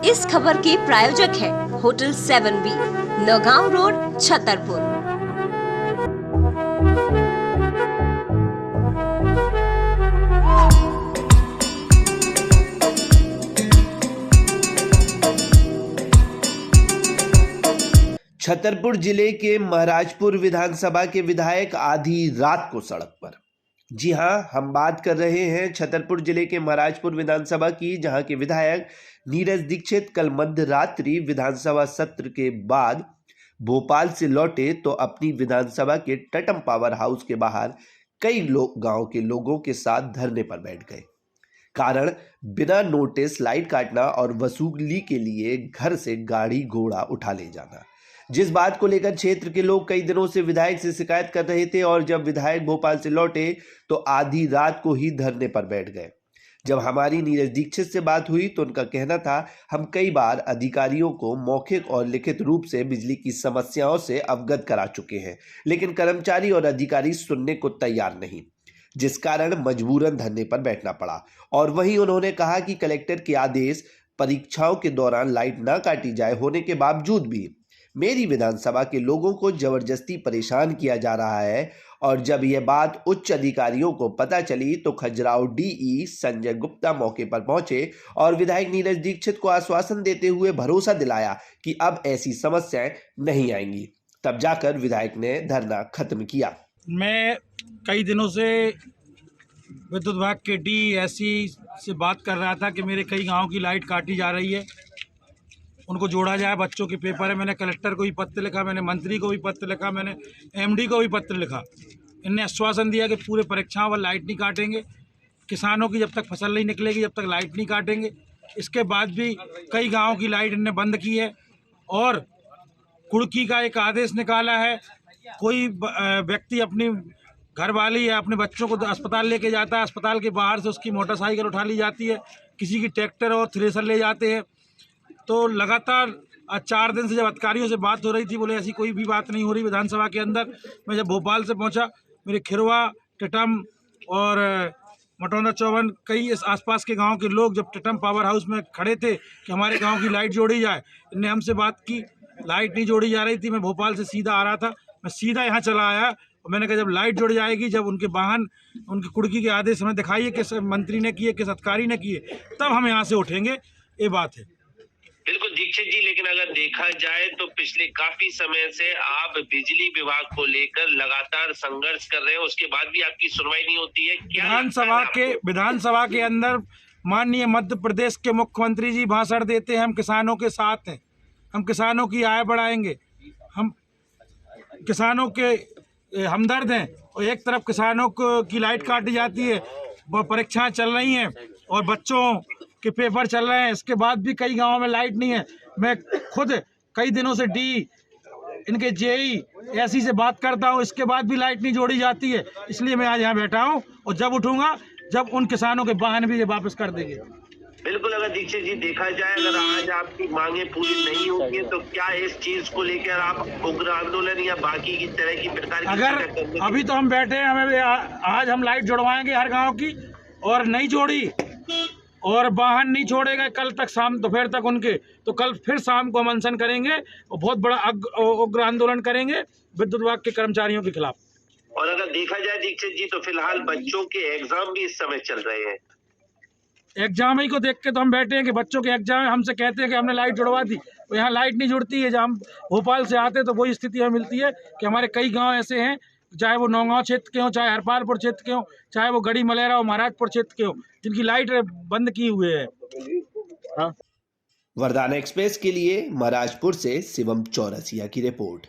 इस खबर के प्रायोजक है hotel 7B, Naugaon road, Chhatarpur. Chhatarpur जिले के महाराजपुर विधानसभा के विधायक आधी रात को सड़क पर। जी हां, हम बात कर रहे हैं छतरपुर जिले के महाराजपुर विधानसभा की, जहां के विधायक नीरज दीक्षित कल मध्य रात्रि विधानसभा सत्र के बाद भोपाल से लौटे तो अपनी विधानसभा के टटम पावर हाउस के बाहर कई लोग गांव के लोगों के साथ धरने पर बैठ गए। कारण बिना नोटिस लाइट काटना और वसूली के लिए घर से गाड़ी घोड़ा उठा ले जाना, जिस बात को लेकर क्षेत्र के लोग कई दिनों से विधायक से शिकायत कर रहे थे। और जब विधायक भोपाल से लौटे तो आधी रात को ही धरने पर बैठ गए। जब हमारी नीरज दीक्षित से बात हुई तो उनका कहना था, हम कई बार अधिकारियों को मौखिक और लिखित रूप से बिजली की समस्याओं से अवगत करा चुके हैं, लेकिन कर्मचारी और अधिकारी सुनने को तैयार नहीं, जिस कारण मजबूरन धरने पर बैठना पड़ा। और वहीं उन्होंने कहा कि कलेक्टर के आदेश परीक्षाओं के दौरान लाइट न काटी जाए होने के बावजूद भी मेरी विधानसभा के लोगों को जबरदस्ती परेशान किया जा रहा है। और जब यह बात उच्च अधिकारियों को पता चली तो खजुराहो डीई संजय गुप्ता मौके पर पहुंचे और विधायक नीरज दीक्षित को आश्वासन देते हुए भरोसा दिलाया कि अब ऐसी समस्याएं नहीं आएंगी। तब जाकर विधायक ने धरना खत्म किया। मैं कई दिनों से विद्युत विभाग के डीएससी से बात कर रहा था कि मेरे कई गाँव की लाइट काटी जा रही है, उनको जोड़ा जाए। बच्चों के पेपर है, मैंने कलेक्टर को भी पत्र लिखा, मैंने मंत्री को भी पत्र लिखा, मैंने एमडी को भी पत्र लिखा। इनने आश्वासन दिया कि पूरे परीक्षाओं पर लाइट नहीं काटेंगे, किसानों की जब तक फसल नहीं निकलेगी जब तक लाइट नहीं काटेंगे। इसके बाद भी कई गाँव की लाइट इनने बंद की है। और कुर्की का एक आदेश निकाला है, कोई व्यक्ति अपनी घरवाली या अपने बच्चों को अस्पताल लेके जाता है, अस्पताल के बाहर से उसकी मोटरसाइकिल उठा ली जाती है, किसी की ट्रैक्टर और थ्रेसर ले जाते हैं। तो लगातार 4 दिन से जब अधिकारियों से बात हो रही थी, बोले ऐसी कोई भी बात नहीं हो रही विधानसभा के अंदर। मैं जब भोपाल से पहुंचा, मेरे खिरवा, टिटम और मटौंदा चौवन कई इस आसपास के गांव के लोग जब टिटम पावर हाउस में खड़े थे कि हमारे गांव की लाइट जोड़ी जाए, इनने हमसे बात की। लाइट नहीं जोड़ी जा रही थी। मैं भोपाल से सीधा आ रहा था, मैं सीधा यहाँ चला आया और मैंने कहा जब लाइट जोड़ी जाएगी, जब उनके वाहन उनकी कुर्की के आदेश हमें दिखाइए किस मंत्री ने किए, किस अधिकारी ने किए, तब हम यहाँ से उठेंगे। ये बात है। बिल्कुल दीक्षित जी, लेकिन अगर देखा जाए तो पिछले काफी समय से आप बिजली विभाग को लेकर लगातार संघर्ष कर रहे हैं, उसके बाद भी आपकी सुनवाई नहीं होती है। क्या विधानसभा के अंदर माननीय मध्य प्रदेश के मुख्यमंत्री जी भाषण देते हैं, हम किसानों के साथ हैं, हम किसानों की आय बढ़ाएंगे, हम किसानों के हमदर्द हैं। और एक तरफ किसानों की लाइट काटी जाती है, परीक्षाएं चल रही हैं और बच्चों के पेपर चल रहे हैं, इसके बाद भी कई गांवों में लाइट नहीं है। मैं खुद कई दिनों से इनके जेई ऐसी से बात करता हूं, इसके बाद भी लाइट नहीं जोड़ी जाती है। इसलिए मैं आज यहाँ बैठा हूं और जब उठूंगा जब उन किसानों के वाहन भी ये वापस कर देंगे। बिल्कुल, अगर दीक्षित जी देखा जाए, अगर आज आपकी मांगे पूरी नहीं होती है तो क्या इस चीज को लेकर आप उग्र आंदोलन या बाकी की तरह की प्रकार की, अगर अभी तो हम बैठे हैं, हमें आज हम लाइट जोड़वाएंगे हर गाँव की, और नहीं जोड़ी और वाहन नहीं छोड़ेगा कल तक शाम दोपहर तक उनके, तो कल फिर शाम को हम अनशन करेंगे और बहुत बड़ा उग्र आंदोलन करेंगे विद्युत विभाग के कर्मचारियों के खिलाफ। और अगर देखा जाए दीक्षित जी तो फिलहाल बच्चों के एग्जाम भी इस समय चल रहे हैं। एग्जाम ही को देख के तो हम बैठे हैं कि बच्चों के एग्जाम, हमसे कहते हैं कि हमने लाइट जुड़वा दी, तो यहाँ लाइट नहीं जुड़ती है। जब हम भोपाल से आते तो वही स्थिति हमें मिलती है कि हमारे कई गाँव ऐसे हैं, चाहे वो नौगांव क्षेत्र के हों, चाहे हरपालपुर क्षेत्र के हों, चाहे वो गढ़ी मलेरा और महाराजपुर क्षेत्र के हों, जिनकी लाइट बंद की हुए है। वरदान एक्सप्रेस के लिए महाराजपुर से शिवम चौरसिया की रिपोर्ट।